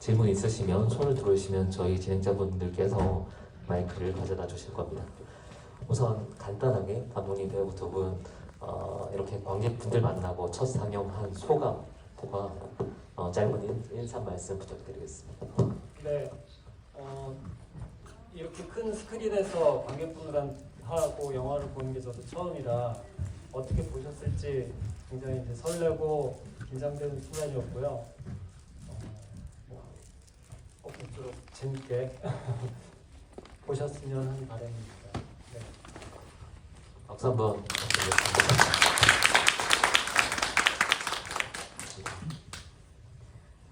질문 있으시면 손을 들어주시면 저희 진행자분들께서 마이크를 가져다 주실 겁니다. 우선 간단하게 감독님, 배우 두 분 이렇게 관객분들 만나고 첫 상영한 소감과 짧은 인사 말씀 부탁드리겠습니다. 네, 이렇게 큰 스크린에서 관객분들하고 영화를 보는 게 저도 처음이라 어떻게 보셨을지 굉장히 이제 설레고 긴장되는 순간이었고요. 꼭쪼록 재밌게 보셨으면 하는 바람입니다. 네. 박수 한번 부탁드리겠습니다.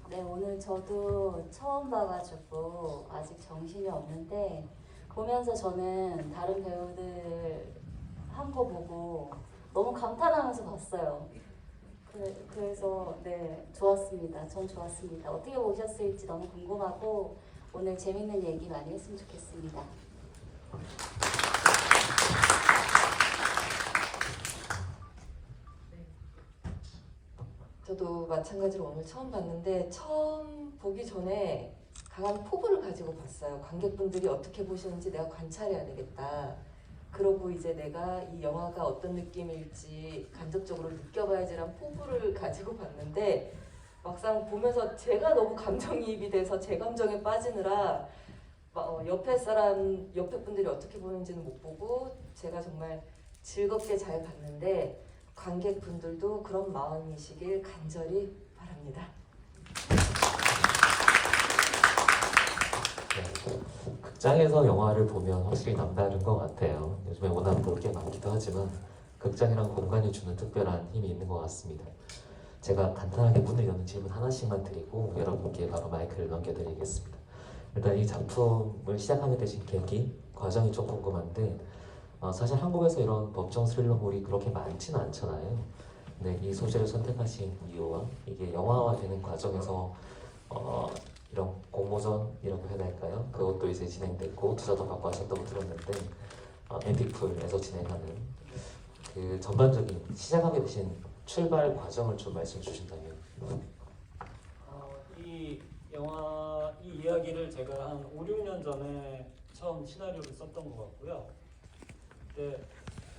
네, 오늘 저도 처음 봐가지고 아직 정신이 없는데 보면서 저는 다른 배우들 한 거 보고 너무 감탄하면서 봤어요. 그래서 네, 좋았습니다. 전 좋았습니다. 어떻게 보셨을지 너무 궁금하고 오늘 재밌는 얘기 많이 했으면 좋겠습니다. 저도 마찬가지로 오늘 처음 봤는데 처음 보기 전에 강한 포부를 가지고 봤어요. 관객분들이 어떻게 보시는지 내가 관찰해야 되겠다. 그러고 이제 내가 이 영화가 어떤 느낌일지 간접적으로 느껴봐야지란 포부를 가지고 봤는데 막상 보면서 제가 너무 감정이입이 돼서 제 감정에 빠지느라 옆에 분들이 어떻게 보는지는 못 보고 제가 정말 즐겁게 잘 봤는데 관객분들도 그런 마음이시길 간절히 바랍니다. 네, 극장에서 영화를 보면 확실히 남다른 것 같아요. 요즘에 워낙 볼 게 많기도 하지만 극장이란 공간이 주는 특별한 힘이 있는 것 같습니다. 제가 간단하게 문을 여는 질문 하나씩만 드리고 여러분께 바로 마이크를 넘겨드리겠습니다. 일단 이 작품을 시작하게 되신 계기, 과정이 좀 궁금한데 사실 한국에서 이런 법정 스릴러물이 그렇게 많지는 않잖아요. 근데 이 소재를 선택하신 이유와 이게 영화화되는 과정에서 이런 공모전이라고 해야 될까요? 그것도 이제 진행됐고 투자도 받고 하셨다고 들었는데 엠픽풀에서 진행하는 그 전반적인 시작하게 되신 출발 과정을 좀 말씀해 주신다면. 이 이야기를 제가 한 5, 6년 전에 처음 시나리오를 썼던 것 같고요.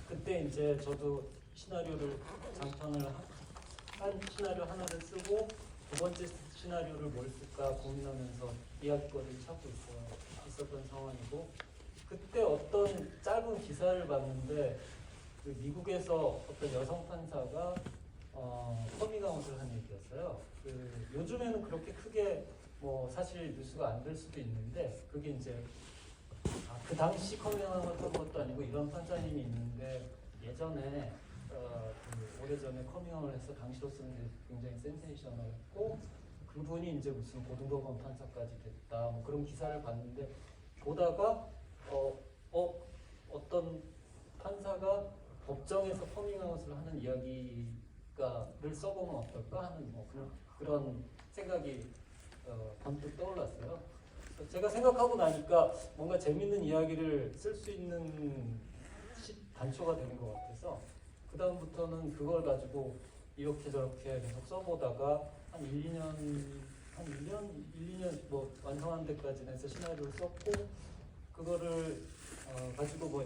그때 이제 저도 시나리오를 장편을 한 시나리오 하나를 쓰고 두 번째 시나리오를 뭘 쓸까 고민하면서 이야기거리를 찾고 있었던 상황이고 그때 어떤 짧은 기사를 봤는데 그 미국에서 어떤 여성 판사가 커밍아웃을 한 얘기였어요. 요즘에는 그렇게 크게 뭐 사실 뉴스가 안 될 수도 있는데 그게 이제 그 당시 커밍아웃 한 것도 아니고 이런 판사님이 있는데 예전에 오래전에 커밍아웃을 해서 당시로서는 굉장히 센세이셔널했고 그분이 이제 무슨 고등법원 판사까지 됐다 뭐 그런 기사를 봤는데 보다가 어떤 판사가 법정에서 커밍아웃을 하는 이야기를 써보면 어떨까 하는 뭐 그런 생각이 번뜩 떠올랐어요. 제가 생각하고 나니까 뭔가 재밌는 이야기를 쓸 수 있는 단초가 되는 것 같아서 그 다음부터는 그걸 가지고 이렇게 저렇게 계속 써보다가 한 1, 2년 뭐 완성하는 데까지 해서 시나리오를 썼고 그거를 가지고 뭐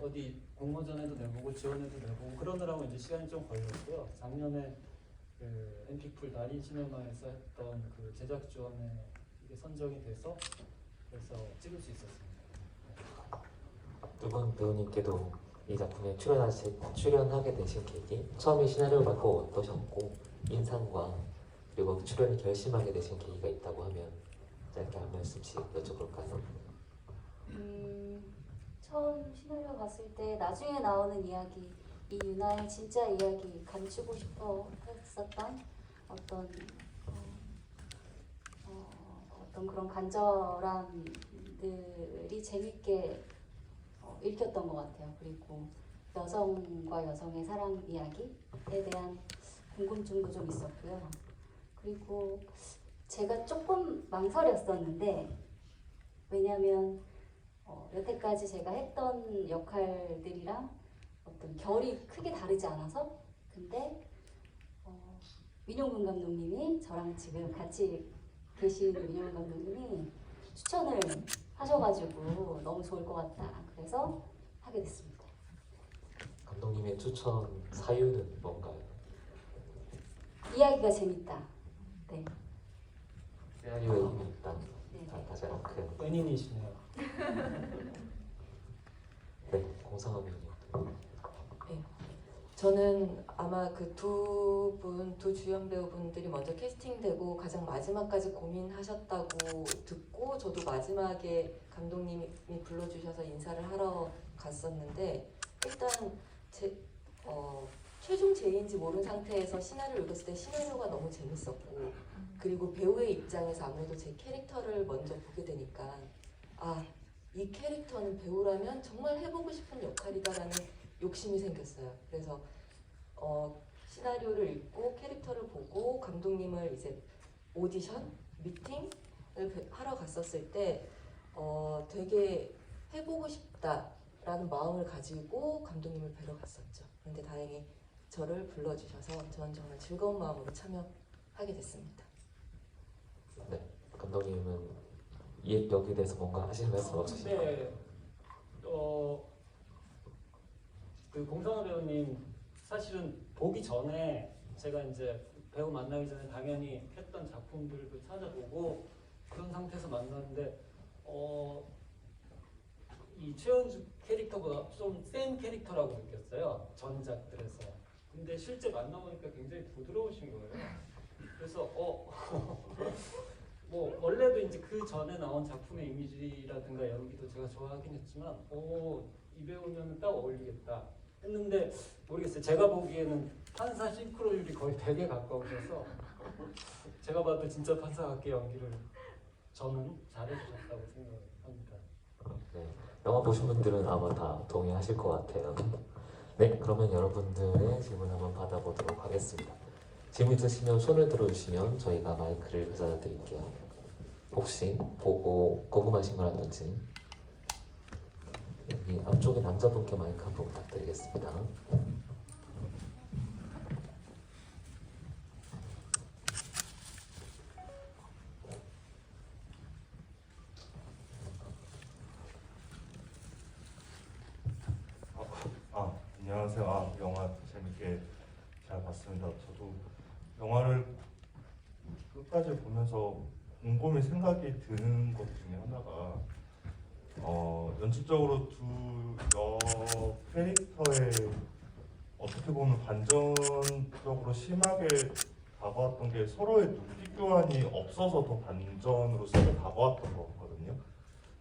어디 공모전에도 내보고 지원에도 내보고 그러느라고 이제 시간이 좀 걸렸고요. 작년에 그 엠픽풀 달인 시네마에서 했던 그 제작 지원에 이게 선정이 돼서 그래서 찍을 수 있었습니다. 두 분 배우님께도 이 작품에 출연하게 되신 계기, 처음에 시나리오를 받고 어떠셨고 인상과 그리고 출연을 결심하게 되신 계기가 있다고 하면 짧게 한 말씀씩 여쭤볼까요? 처음 시나리오 봤을 때 나중에 나오는 이야기, 이 유나의 진짜 이야기 감추고 싶어 했었던 어떤 그런 간절함들이 재밌게 읽혔던 것 같아요. 그리고 여성과 여성의 사랑 이야기에 대한 궁금증도 좀 있었고요. 그리고 제가 조금 망설였었는데 왜냐하면 여태까지 제가 했던 역할들이랑 어떤 결이 크게 다르지 않아서 근데 민용근 감독님이 저랑 지금 같이 계신 윤여은 감독님이 추천을 하셔가지고 너무 좋을 것 같다. 그래서 하게 됐습니다. 감독님의 추천 사유는 뭔가요? 이야기가 재밌다. 네. 시나리오에 힘이 있다. 네. 가장 큰. 은인이시네요. 네, 공상업 위원님. 저는 아마 그 두 주연 배우분들이 먼저 캐스팅되고 가장 마지막까지 고민하셨다고 듣고 저도 마지막에 감독님이 불러주셔서 인사를 하러 갔었는데 일단 최종 제의인지 모르는 상태에서 시나리오를 읽었을 때 시나리오가 너무 재밌었고 그리고 배우의 입장에서 아무래도 제 캐릭터를 먼저 보게 되니까 이 캐릭터는 배우라면 정말 해보고 싶은 역할이다라는 욕심이 생겼어요. 그래서 시나리오를 읽고 캐릭터를 보고 감독님을 이제 오디션, 미팅을 하러 갔었을 때 되게 해보고 싶다라는 마음을 가지고 감독님을 뵈러 갔었죠. 그런데 다행히 저를 불러주셔서 저는 정말 즐거운 마음으로 참여하게 됐습니다. 네, 감독님은 여기에 대해서 뭔가 하시는 말씀 없으신가요? 네. 그 공상화 배우님 사실은 보기 전에 제가 이제 배우 만나기 전에 당연히 했던 작품들도 찾아보고 그런 상태에서 만났는데 이 최은주 캐릭터보다 좀 센 캐릭터라고 느꼈어요. 전작들에서. 근데 실제 만나보니까 굉장히 부드러우신 거예요. 그래서 뭐 원래도 이제 그 전에 나온 작품의 이미지라든가 연기도 제가 좋아하긴 했지만 이 배우면 딱 어울리겠다 했는데 모르겠어요. 제가 보기에는 판사 싱크로율이 거의 100에 가까우셔서 제가 봐도 진짜 판사 같게 연기를 저는 잘해주셨다고 생각합니다. 네, 영화 보신 분들은 아마 다 동의하실 것 같아요. 네, 그러면 여러분들의 질문 한번 받아보도록 하겠습니다. 질문 있으시면 손을 들어주시면 저희가 마이크를 가져다 드릴게요. 혹시 보고 궁금하신 거라든지 여기 앞쪽에 남자분께 마이크 한번 부탁드리겠습니다. 안녕하세요. 영화 재밌게 잘 봤습니다. 저도 영화를 끝까지 보면서 곰곰이 생각이 드는 것 중에 하나가 연출적으로 두 캐릭터의 어떻게 보면 반전적으로 심하게 다가왔던 게 서로의 눈빛 교환이 없어서 더 반전으로 세게 다가왔던 것 같거든요.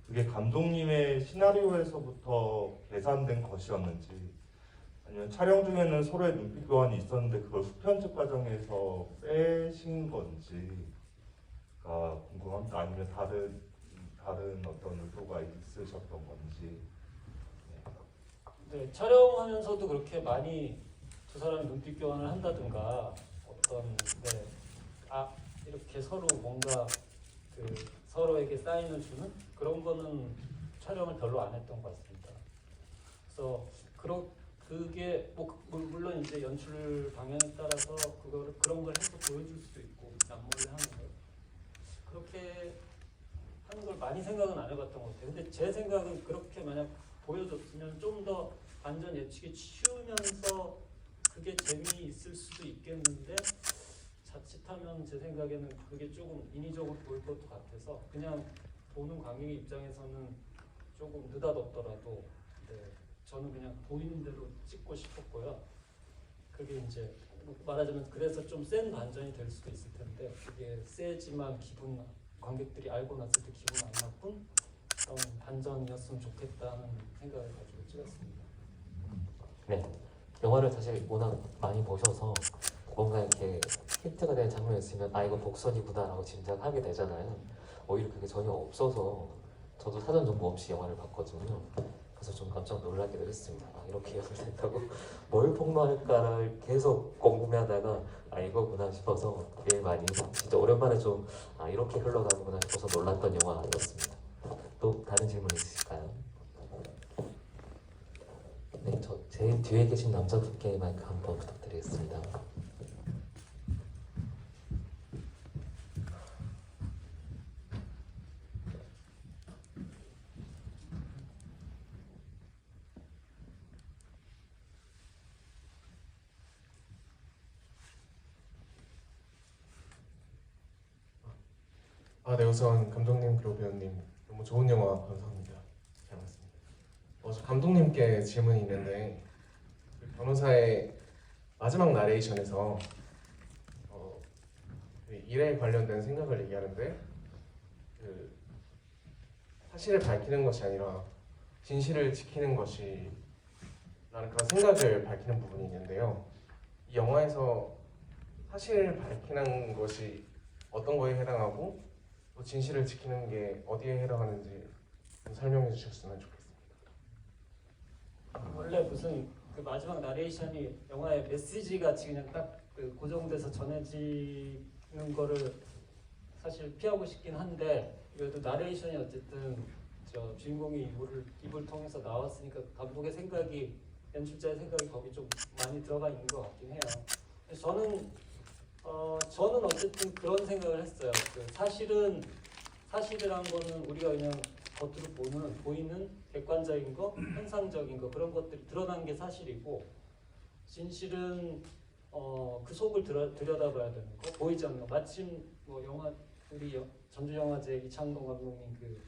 그게 감독님의 시나리오에서부터 계산된 것이었는지 아니면 촬영 중에는 서로의 눈빛 교환이 있었는데 그걸 후편집 과정에서 빼신 건지가 궁금합니다. 아니면 다른 어떤 의도가 있으셨던 건지. 네, 촬영하면서도 그렇게 많이 두 사람이 눈빛 교환을 한다든가 이렇게 서로 뭔가 서로에게 사인을 주는 그런 거는 촬영을 별로 안 했던 것 같습니다. 그래서 그게 물론 이제 연출 방향에 따라서 그런 걸 해서 보여줄 수도 있고 남몰래 하는 거 그렇게 하는 걸 많이 생각은 안 해봤던 것 같아요. 근데 제 생각은 그렇게 만약 보여줬으면 좀 더 반전 예측이 쉬우면서 그게 재미있을 수도 있겠는데 자칫하면 제 생각에는 그게 조금 인위적으로 보일 것도 같아서 그냥 보는 관객의 입장에서는 조금 느닷없더라도 저는 그냥 보이는 대로 찍고 싶었고요. 그게 이제 말하자면 그래서 좀 센 반전이 될 수도 있을 텐데 그게 세지만 관객들이 알고 났을 때 기분 안 나쁜 그런 반전이었으면 좋겠다는 생각을 가지고 찍었습니다. 네, 영화를 사실 워낙 많이 보셔서 뭔가 이렇게 힌트가 되는 장면이 있으면 이거 복선이구나 라고 짐작하게 되잖아요. 오히려 그게 전혀 없어서 저도 사전 정보 없이 영화를 봤거든요. 그래서 좀 깜짝 놀라기도 했습니다. 이렇게 연출된다고 뭘 폭로할까를 계속 궁금해하다가 이거구나 싶어서 되게 많이 진짜 오랜만에 좀 이렇게 흘러가는구나 싶어서 놀랐던 영화였습니다. 또 다른 질문 있으실까요? 네, 저 제일 뒤에 계신 남자분께 마이크 한번 부탁드리겠습니다. 네, 우선 감독님 그리고 배우님 너무 좋은 영화 감사합니다. 잘 봤습니다. 저 감독님께 질문이 있는데 그 변호사의 마지막 나레이션에서 그 일에 관련된 생각을 얘기하는데 그 사실을 밝히는 것이 아니라 진실을 지키는 것이 라는 그런 생각을 밝히는 부분이 있는데요. 이 영화에서 사실을 밝히는 것이 어떤 거에 해당하고 또 진실을 지키는 게 어디에 해당하는지 좀 설명해 주셨으면 좋겠습니다. 원래 무슨 그 마지막 나레이션이 영화의 메시지 같이 그냥 딱 그 고정돼서 전해지는 거를 사실 피하고 싶긴 한데, 그래도 나레이션이 어쨌든 저 주인공의 입을 통해서 나왔으니까 감독의 생각이, 연출자의 생각이 거기 좀 많이 들어가 있는 것 같긴 해요. 그래서 저는 어쨌든 그런 생각을 했어요. 그 사실이란 거는 우리가 그냥 겉으로 보이는 객관적인 거, 현상적인 거, 그런 것들이 드러난 게 사실이고, 진실은 그 속을 들여다봐야 되는 거, 보이지 않는 거. 마침 뭐 우리 전주영화제 이창동 감독님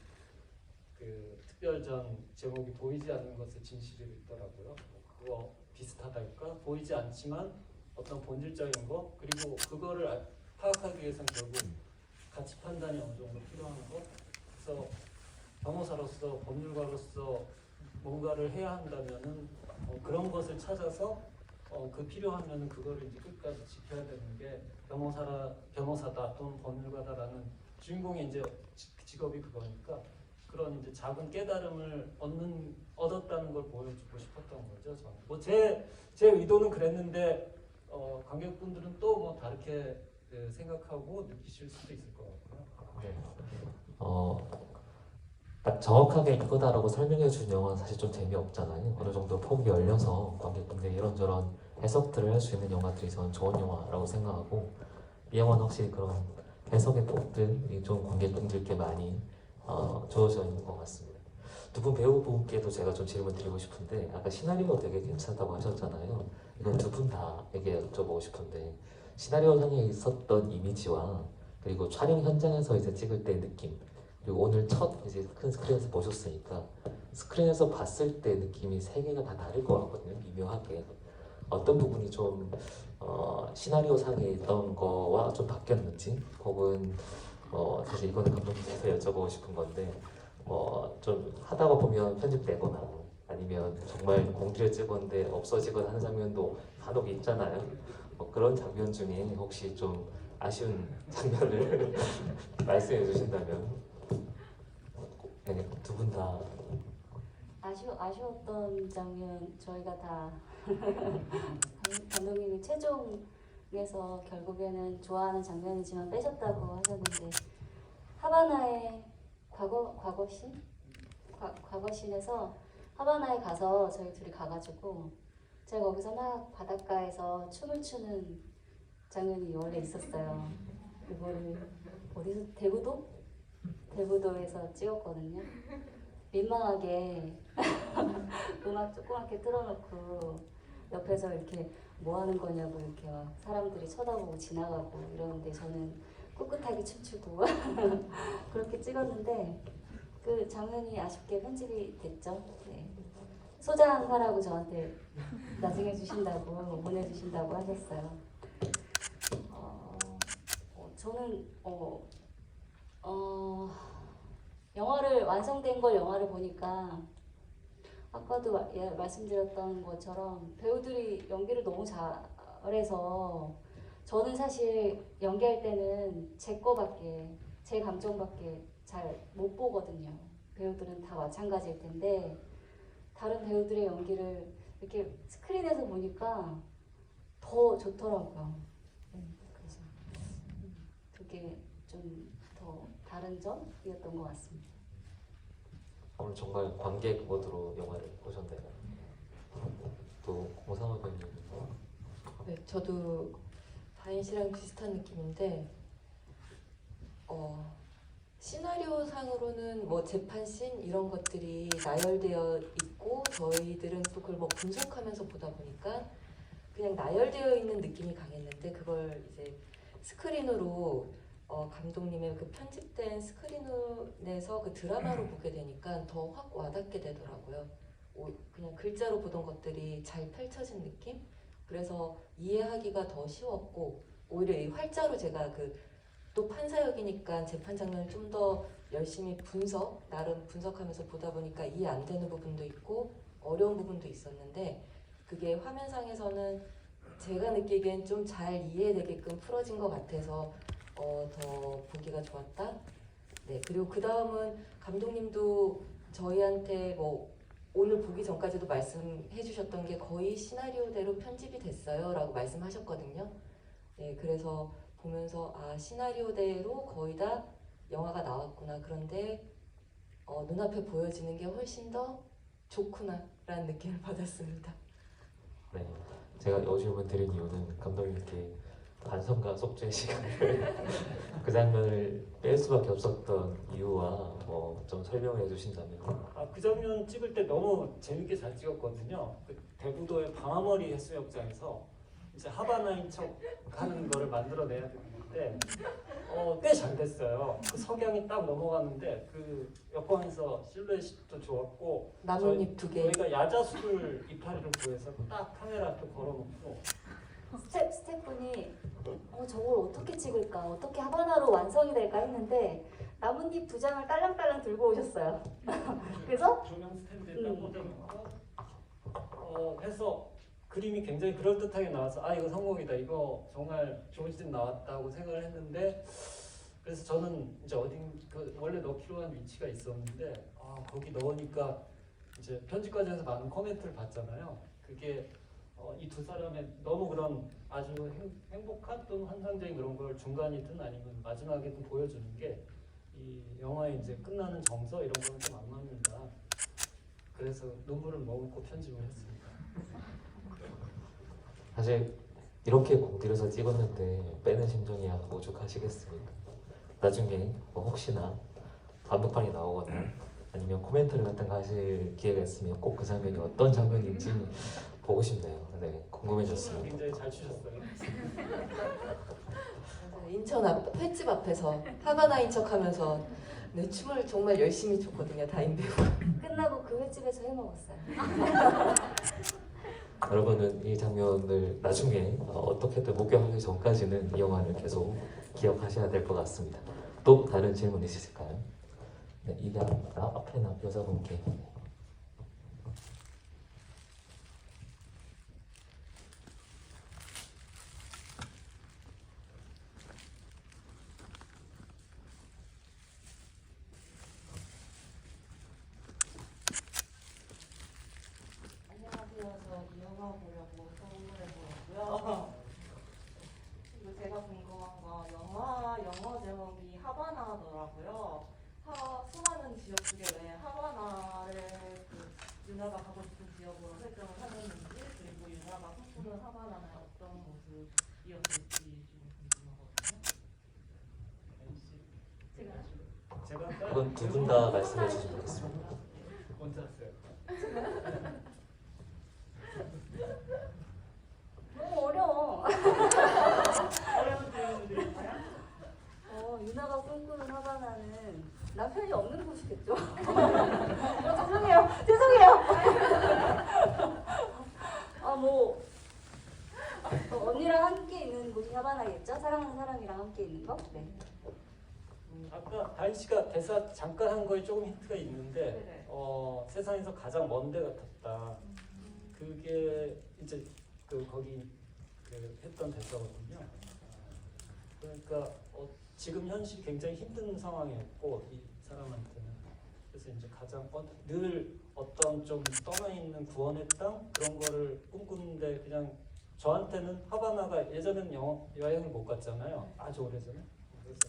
그 특별전 제목이 보이지 않는 것의 진실이 있더라고요. 그거 비슷하달까? 보이지 않지만 어떤 본질적인 거, 그리고 그거를 파악하기 위해서는 결국 가치 판단이 어느 정도 필요한 거. 그래서 변호사로서, 법률가로서 뭔가를 해야 한다면은 그런 것을 찾아서 그 필요하면은 그거를 이제 끝까지 지켜야 되는 게 변호사다 또는 법률가다라는 주인공의 이제 직업이 그거니까, 그런 이제 작은 깨달음을 얻었다는 걸 보여주고 싶었던 거죠. 저는 뭐제 의도는 그랬는데 관객분들은 또 뭐 다르게 생각하고 느끼실 수도 있을 것 같고요. 딱 정확하게 이거다라고 설명해 준 영화는 사실 좀 재미없잖아요. 어느 정도 폭이 열려서 관객분들이 이런저런 해석들을 할 수 있는 영화들이 저는 좋은 영화라고 생각하고, 이 영화는 확실히 그런 해석의 폭들이 좀 관객분들께 많이 주어져 있는 것 같습니다. 두 분 배우분께도 제가 좀 질문 드리고 싶은데, 아까 시나리오 되게 괜찮다고 하셨잖아요. 이건 두 분 다에게 여쭤보고 싶은데, 시나리오상에 있었던 이미지와 그리고 촬영 현장에서 이제 찍을 때 느낌, 그리고 오늘 첫 이제 큰 스크린에서 보셨으니까 스크린에서 봤을 때 느낌이 세 개가 다 다를 것 같거든요. 미묘하게 어떤 부분이 좀 시나리오 상에 있던 거와 좀 바뀌었는지, 혹은 사실 이거는 감독님께서 여쭤보고 싶은 건데, 좀 하다가 보면 편집되거나 아니면 정말 공들여 찍었는데 없어지거나 하는 장면도 간혹 있잖아요. 그런 장면 중에 혹시 좀 아쉬운 장면을 말씀해 주신다면. 네, 두 분 다. 아쉬웠던 장면, 저희가 다 감독님이 최종에서 결국에는 좋아하는 장면이지만 빼셨다고 하셨는데, 하바나의 과거신에서 하바나에 가서 저희 둘이 가가지고 제가 거기서 막 바닷가에서 춤을 추는 장면이 원래 있었어요. 그거를 어디서, 대부도에서 찍었거든요. 민망하게 음악 조그맣게 틀어놓고 옆에서 이렇게 뭐 하는 거냐고 이렇게 막 사람들이 쳐다보고 지나가고 이러는데 저는 꿋꿋하게 춤추고 그렇게 찍었는데, 그 장면이 아쉽게 편집이 됐죠. 네. 소장하라고 저한테 나중에 주신다고 보내주신다고 하셨어요. 저는 영화를 완성된 걸 영화를 보니까 아까도 말씀드렸던 것처럼 배우들이 연기를 너무 잘해서, 저는 사실 연기할 때는 제 감정밖에 잘 못 보거든요. 배우들은 다 마찬가지일 텐데 다른 배우들의 연기를 이렇게 스크린에서 보니까 더 좋더라고요. 그래서 그게 좀 더 다른 점이었던 것 같습니다. 오늘 정말 관객 모드로 영화를 보셨네요. 또 오상호 배우님. 네, 저도 다인 씨랑 비슷한 느낌인데, 시나리오 상으로는 뭐 재판씬 이런 것들이 나열되어 있고 저희들은 또 그걸 뭐 분석하면서 보다 보니까 그냥 나열되어 있는 느낌이 강했는데, 그걸 이제 스크린으로 감독님의 그 편집된 스크린에서 그 드라마로 보게 되니까 더 확 와닿게 되더라고요. 그냥 글자로 보던 것들이 잘 펼쳐진 느낌? 그래서 이해하기가 더 쉬웠고 오히려 이 활자로 제가 또 판사역이니까 재판 장면을 좀 더 열심히 나름 분석하면서 보다 보니까 이해 안 되는 부분도 있고 어려운 부분도 있었는데 그게 화면상에서는 제가 느끼기엔 좀 잘 이해되게끔 풀어진 것 같아서 더 보기가 좋았다. 네, 그리고 그 다음은 감독님도 저희한테 오늘 보기 전까지도 말씀해 주셨던 게 거의 시나리오대로 편집이 됐어요 라고 말씀하셨거든요. 네, 그래서 보면서 시나리오대로 거의 다 영화가 나왔구나. 그런데 눈앞에 보여지는 게 훨씬 더 좋구나 라는 느낌을 받았습니다. 네, 제가 이 질문 드린 이유는 감독님께 반성과 속죄 시간을 그 장면을 뺄 수밖에 없었던 이유와 좀 설명을 해주신다면. 그 장면 찍을 때 너무 재밌게 잘 찍었거든요. 그 대부도의 방아머리 해수욕장에서 이제 하바나인 척 하는 거를 만들어내야 되는데 꽤 잘 됐어요. 그 석양이 딱 넘어가는데 그 여권에서 실루엣도 좋았고 나뭇잎 2개. 저희가 야자수를 이파리를 구해서 딱 카메라 앞에 걸어놓고 스태프분이 저걸 어떻게 찍을까, 어떻게 하바나로 완성이 될까 했는데 나뭇잎 2장을 딸랑딸랑 들고 오셨어요. 그래서 조명 스탠드에 딱 꽂아놓고 해서 그림이 굉장히 그럴듯하게 나와서 이거 성공이다, 이거 정말 좋은 시즌 나왔다고 생각을 했는데 그래서 저는 이제 원래 넣기로 한 위치가 있었는데 거기 넣으니까 이제 편집 과정에서 많은 코멘트를 봤잖아요. 그게 이 두 사람의 너무 그런 아주 행복한 또는 환상적인 그런 걸 중간이든 아니면 마지막에든 보여주는 게 이 영화의 이제 끝나는 정서 이런 거는 좀 안 맞는다. 그래서 눈물을 머금고 편집을 했습니다. 사실 이렇게 공들여서 찍었는데 빼는 심정이야 오죽하시겠습니까? 나중에 혹시나 단독판이 나오거나 아니면 코멘터리 같은 거 하실 기회가 있으면 꼭 그 장면이 어떤 장면인지 보고 싶네요. 네, 궁금해졌습니다. 굉장히 잘 추셨어요. 인천 횟집 앞에서 하바나인 척하면서 네, 춤을 정말 열심히 췄거든요. 다인 배우. 끝나고 그 횟집에서 해먹었어요. 여러분은 이 장면을 나중에 어떻게든 목격하기 전까지는 이 영화를 계속 기억하셔야 될 것 같습니다. 또 다른 질문 있으실까요? 네, 이게 앞에 여자분께. 안녕하세요. 저 이 영화 보려고 선물해 보았고요. 그리고 제가 궁금한 건 영어 제목이 하바나더라고요. 수많은 지역 중에 왜 하바나를 유나가 가고 싶은 지역으로 설정을 하셨는지, 그리고 유나가 꿈꾸는 하바나는 어떤 모습이었을지 좀 궁금하거든요. 제가 이건 두 분 다 말씀해 주시면 되겠습니다. 먼저 하세요. 너무 어려워. 어려운 질문들인가요? 유나가 꿈꾸는 하바나는 남편이 없는 곳이겠죠. 죄송해요. 언니랑 함께 있는 곳이 하바나겠죠? 사랑하는 사람이랑 함께 있는 거? 네. 아까 다인 씨가 대사 잠깐 한 거에 조금 힌트가 있는데 네네. 세상에서 가장 먼 데 같았다. 그게 이제 거기 했던 대사거든요. 그러니까 지금 현실이 굉장히 힘든 상황이었고 이 사람한테는 그래서 이제 가장 늘 어떤 좀 떠나 있는 구원의 땅 그런 거를 꿈꾸는데 그냥 저한테는 하바나가 예전에는 여행을 못 갔잖아요. 아주 오래전에. 그래서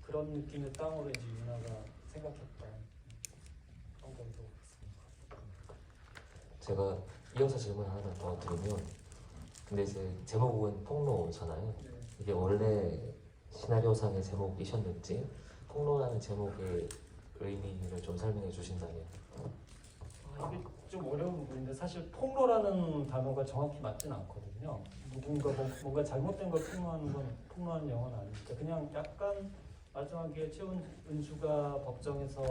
그런 느낌의 땅으로 이제 유나가 생각했다. 그런 거로 같습니다. 제가 이어서 질문 하나 더 드리면, 근데 이제 제목은 폭로잖아요. 네. 이게 원래 시나리오상의 제목이셨는지 폭로라는 제목의 의미를 좀 설명해 주신다면. 이게 좀 어려운 부분인데 사실 폭로라는 단어가 정확히 맞진 않거든요. 뭔가 잘못된 걸 폭로하는 영화는 아니니까 그냥 약간 마지막에 최은주가 법정에서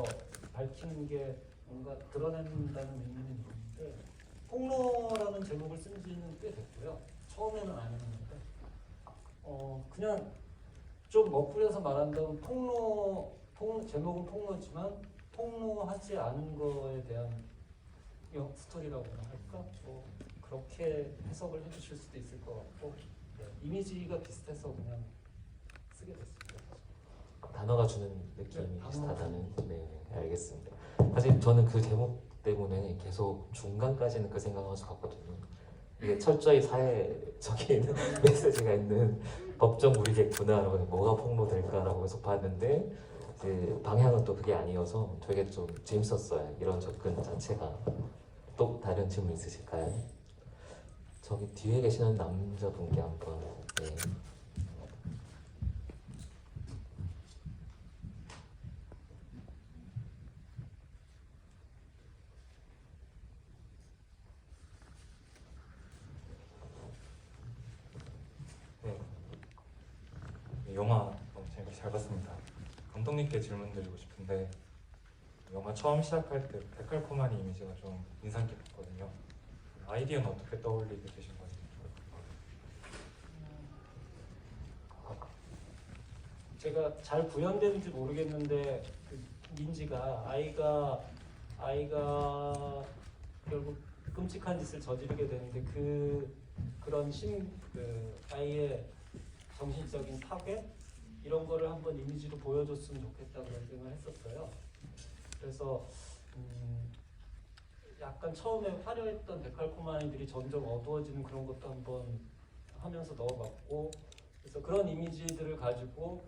밝히는 게 뭔가 드러낸다는 의미는 있는데 폭로라는 제목을 쓴 지는 꽤 됐고요. 처음에는 아니었는데 그냥 좀 멋부려서 말한다면 제목은 폭로지만 폭로하지 않은 거에 대한 스토리라고나 할까? 그렇게 해석을 해주실 수도 있을 것 같고 이미지가 비슷해서 그냥 쓰게 됐습니다. 단어가 주는 느낌이 네, 비슷하다는. 네, 알겠습니다. 사실 저는 그 제목 때문에 계속 중간까지는 그 생각하면서 갔거든요. 이게 철저히 사회적인 메시지가 있는 법정물이겠구나라고, 뭐가 폭로될까라고 계속 봤는데 이제 방향은 또 그게 아니어서 되게 좀 재밌었어요. 이런 접근 자체가. 또 다른 질문 있으실까요? 저기 뒤에 계시는 남자분께 한번. 네. 네. 영화 너무 재밌게 잘 봤습니다. 감독님께 질문 드리고 싶은데 영화 처음 시작할 때 데칼코마니 이미지가 좀 인상 깊었거든요. 아이디어는 어떻게 떠올리게 되신 건지. 제가 잘 구현되는지 모르겠는데 그 민지가 아이가 결국 끔찍한 짓을 저지르게 되는데 그런 아이의 정신적인 파괴 이런 거를 한번 이미지로 보여줬으면 좋겠다 그런 생각을 했었어요. 그래서 약간 처음에 화려했던 데칼코마니들이 점점 어두워지는 그런 것도 한번 하면서 넣어봤고, 그래서 그런 이미지들을 가지고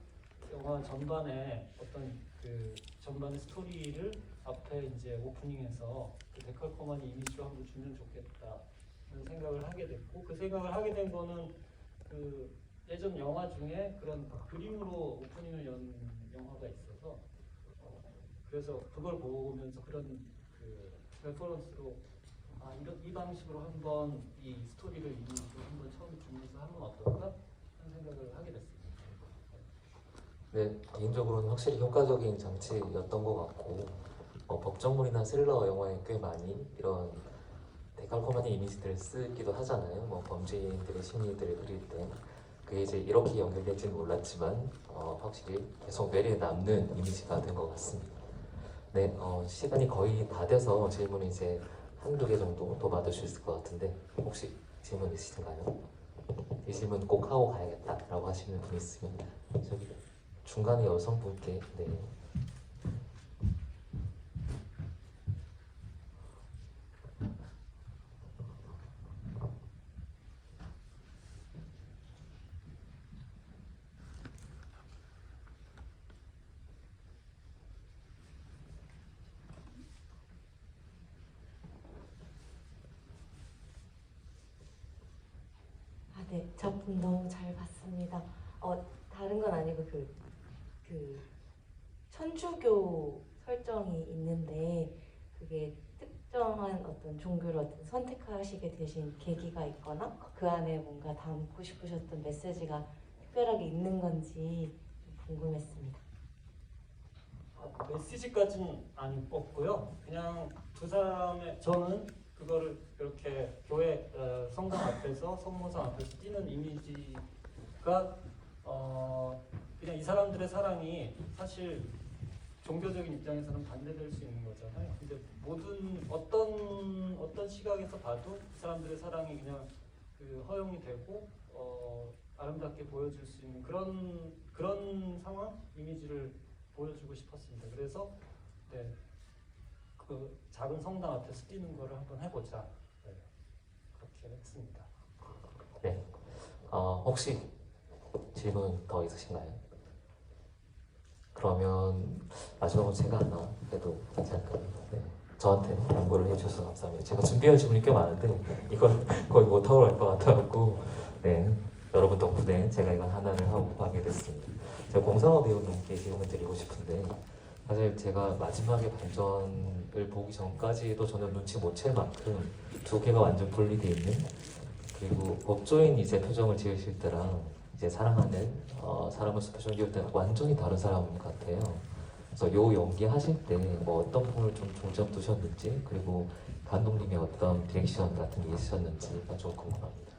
영화 전반에 어떤 그 전반의 스토리를 앞에 이제 오프닝에서 그 데칼코마니 이미지로 한번 주면 좋겠다는 생각을 하게 됐고, 그 생각을 하게 된 거는 그 예전 영화 중에 그런 그림으로 오프닝을 연 영화가 있어서 그래서 그걸 보면서 그런 그 레퍼런스로 이 방식으로 한번 이 스토리를 이미지로 한번 처음 주면서 하면 어떨까 하는 생각을 하게 됐습니다. 네, 개인적으로는 확실히 효과적인 장치였던 것 같고 법정물이나 스릴러 영화에 꽤 많이 이런 데칼코마니 이미지들을 쓰기도 하잖아요. 뭐 범죄인들의 심리들을 그릴 때 그게 이제 이렇게 연결될지는 몰랐지만 확실히 계속 뇌리에 남는 이미지가 된 것 같습니다. 네, 시간이 거의 다 돼서 질문을 이제 한두 개 정도 더 받을 수 있을 것 같은데 혹시 질문 있으신가요? 이 질문 꼭 하고 가야겠다라고 하시는 분 있으면 저기 중간에 여성분께. 네. 네, 작품 너무 잘 봤습니다. 다른 건 아니고 그 천주교 설정이 있는데 그게 특정한 어떤 종교를 선택하시게 되신 계기가 있거나 그 안에 뭔가 담고 싶으셨던 메시지가 특별하게 있는 건지 좀 궁금했습니다. 메시지까지는 안 뽑고요. 그냥 두 사람의 저는 그거를 이렇게 교회 성당 앞에서 성모상 앞에서 뛰는 이미지가 그냥 이 사람들의 사랑이 사실 종교적인 입장에서는 반대될 수 있는 거잖아요. 근데 모든 어떤 시각에서 봐도 이 사람들의 사랑이 그냥 그 허용이 되고 아름답게 보여줄 수 있는 그런 상황 이미지를 보여주고 싶었습니다. 그래서 네, 그 작은 성당 앞에서 뛰는 거를 한번 해보자. 네, 그렇게 했습니다. 네. 혹시 질문 더 있으신가요? 그러면 마지막으로 제가 하나 해도 괜찮을까요? 네. 저한테 양보를 해주셔서 감사합니다. 제가 준비한 질문이 꽤 많은데 이건 거의 못하고 갈 것 같아갖고 네, 여러분 덕분에 제가 이건 하나를 하고 하게 됐습니다. 제가 공상호 배우님께 질문 드리고 싶은데 사실 제가 마지막에 반전을 보기 전까지도 저는 눈치 못 챌 만큼 두 개가 완전 분리돼 있는, 그리고 법조인 이제 표정을 지으실 때랑 이제 사랑하는 사람으로서 표정 지을 때는 완전히 다른 사람 같아요. 그래서 요 연기 하실 때 뭐 어떤 부분을 좀 중점 두셨는지, 그리고 감독님의 어떤 디렉션 같은 게 있으셨는지가 좀 궁금합니다.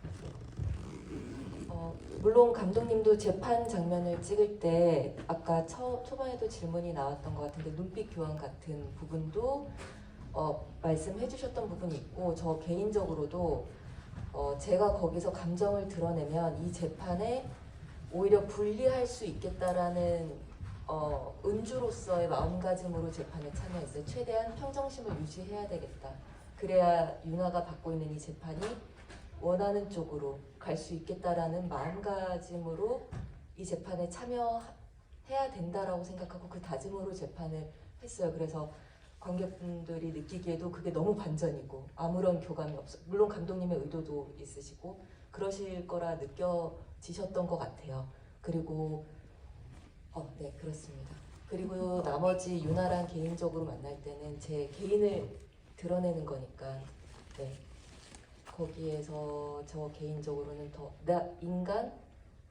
물론 감독님도 재판 장면을 찍을 때 아까 초반에도 질문이 나왔던 것 같은데 눈빛 교환 같은 부분도 말씀해 주셨던 부분이 있고, 저 개인적으로도 제가 거기서 감정을 드러내면 이 재판에 오히려 불리할 수 있겠다라는 은주로서의 마음가짐으로 재판에 참여했어요. 최대한 평정심을 유지해야 되겠다. 그래야 윤아가 받고 있는 이 재판이 원하는 쪽으로 갈 수 있겠다라는 마음가짐으로 이 재판에 참여해야 된다라고 생각하고 그 다짐으로 재판을 했어요. 그래서 관객분들이 느끼기에도 그게 너무 반전이고 아무런 교감이 없어. 물론 감독님의 의도도 있으시고 그러실 거라 느껴지셨던 것 같아요. 그리고 네, 그렇습니다. 그리고 나머지 윤아랑 개인적으로 만날 때는 제 개인을 드러내는 거니까, 네, 거기에서 저 개인적으로는 더 나 인간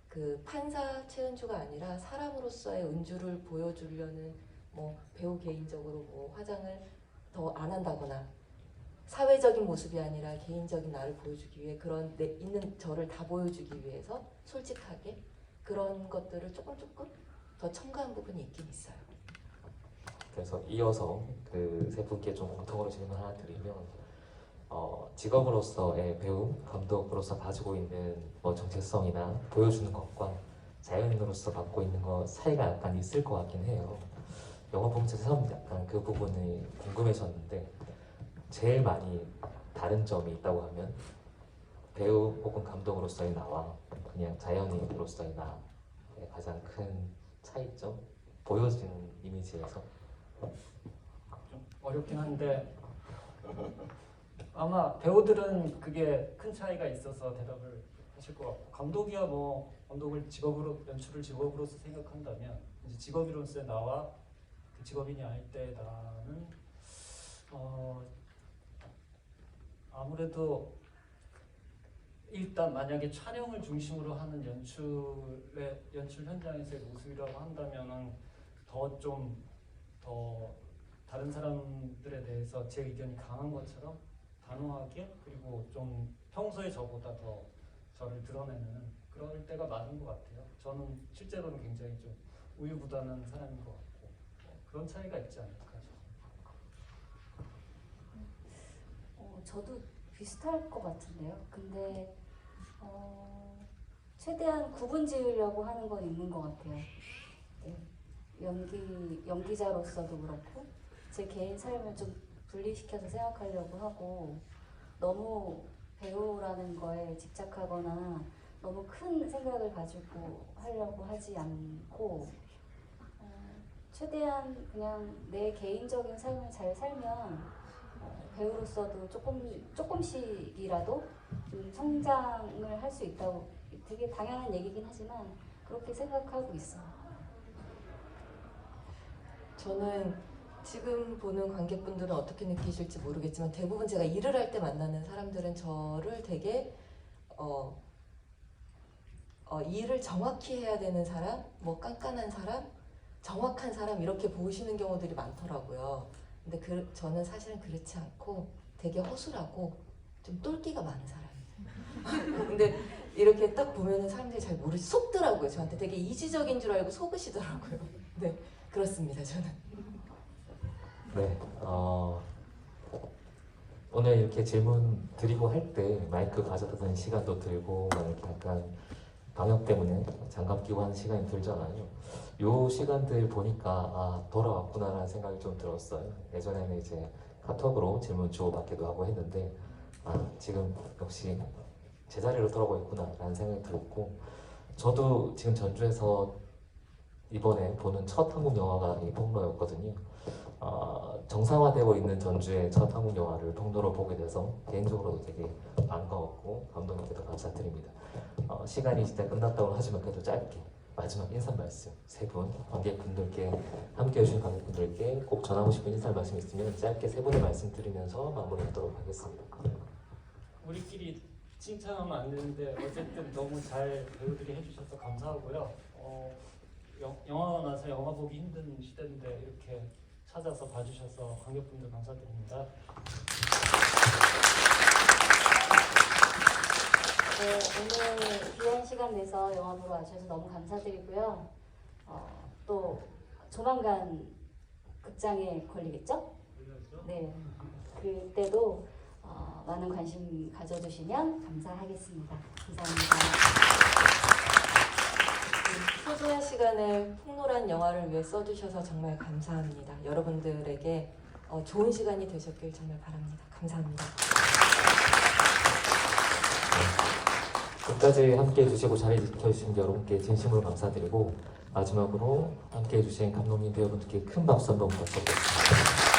그 판사 최은주가 아니라 사람으로서의 은주를 보여주려는, 뭐 배우 개인적으로 뭐 화장을 더 안 한다거나 사회적인 모습이 아니라 개인적인 나를 보여주기 위해, 그런 내 있는 저를 다 보여주기 위해서 솔직하게 그런 것들을 조금 더 첨가한 부분이 있긴 있어요. 그래서 이어서 그 세 분께 좀 공통으로 질문 하나 드리면, 직업으로서의 배우, 감독으로서 가지고 있는 뭐 정체성이나 보여주는 것과 자연인으로서 갖고 있는 것 사이가 약간 있을 것 같긴 해요. 영화 보면서 처음 약간 그 부분이 궁금해졌는데, 제일 많이 다른 점이 있다고 하면 배우 혹은 감독으로서의 나와 그냥 자연인으로서의 나의 가장 큰 차이점, 보여지는 이미지에서. 좀 어렵긴 한데 아마 배우들은 그게 큰 차이가 있어서 대답을 하실 것 같고, 감독이야 뭐 감독을 직업으로, 연출을 직업으로서 생각한다면 이제 직업인으로서의 나와 그 직업인이 아닐 때의 나는 아무래도 일단 만약에 촬영을 중심으로 하는 연출 현장에서의 모습이라고 한다면은 더 다른 사람들에 대해서 제 의견이 강한 것처럼 단호하게, 그리고 좀 평소에 저보다 더 저를 드러내는 그럴 때가 많은 것 같아요. 저는 실제로는 굉장히 좀 우유부단한 사람인 것 같고, 그런 차이가 있지 않을까. 저도 비슷할 것 같은데요. 근데 최대한 구분 지으려고 하는 건 있는 것 같아요. 네. 연기자로서도 그렇고 제 개인 삶을 좀 분리시켜서 생각하려고 하고, 너무 배우라는 거에 집착하거나 너무 큰 생각을 가지고 하려고 하지 않고, 최대한 그냥 내 개인적인 삶을 잘 살면 배우로서도 조금씩이라도 좀 성장을 할 수 있다고, 되게 당연한 얘기긴 하지만 그렇게 생각하고 있어요. 저는 지금 보는 관객분들은 어떻게 느끼실지 모르겠지만 대부분 제가 일을 할 때 만나는 사람들은 저를 되게 일을 정확히 해야 되는 사람, 뭐 깐깐한 사람, 정확한 사람 이렇게 보시는 경우들이 많더라고요. 근데 저는 사실은 그렇지 않고 되게 허술하고 좀 똘끼가 많은 사람이에요. 근데 이렇게 딱 보면은 사람들이 잘 속더라고요. 저한테 되게 이지적인 줄 알고 속으시더라고요. 네, 그렇습니다. 저는. 네, 오늘 이렇게 질문 드리고 할 때 마이크 가져다는 시간도 들고 막 이렇게 약간 방역 때문에 장갑 끼고 하는 시간이 들잖아요. 요 시간들 보니까 돌아왔구나라는 생각이 좀 들었어요. 예전에는 이제 카톡으로 질문 주고받기도 하고 했는데 지금 역시 제자리로 돌아오고 있구나라는 생각이 들었고, 저도 지금 전주에서 이번에 보는 첫 한국 영화가 이 폭로였거든요. 정상화되고 있는 전주의 첫 한국 영화를 폭로로 보게 돼서 개인적으로도 되게 반가웠고 감독님께도 감사드립니다. 시간이 진짜 끝났다고 하지만 그래도 짧게 마지막 인사 말씀 세 분 관객분들께 함께해 주신 관객분들께 꼭 전하고 싶은 인사 말씀 있으면 짧게 세 분의 말씀 드리면서 마무리하도록 하겠습니다. 우리끼리 칭찬하면 안 되는데 어쨌든 너무 잘 배우들이 해주셔서 감사하고요. 영화가 나서 영화 보기 힘든 시대인데 이렇게 찾아서 봐주셔서 관객분들 감사드립니다. 네, 오늘 귀한 시간 내서 영화 보러 와주셔서 너무 감사드리고요. 또 조만간 극장에 걸리겠죠? 네, 그때도 많은 관심 가져주시면 감사하겠습니다. 감사합니다. 소중한 시간을 폭로란 영화를 위해 써주셔서 정말 감사합니다. 여러분들에게 좋은 시간이 되셨길 정말 바랍니다. 감사합니다. 끝까지 함께해 주시고 자리 지켜주신 여러분께 진심으로 감사드리고 마지막으로 함께해 주신 감독님 배우분들께 큰 박수 한번 부탁드립니다.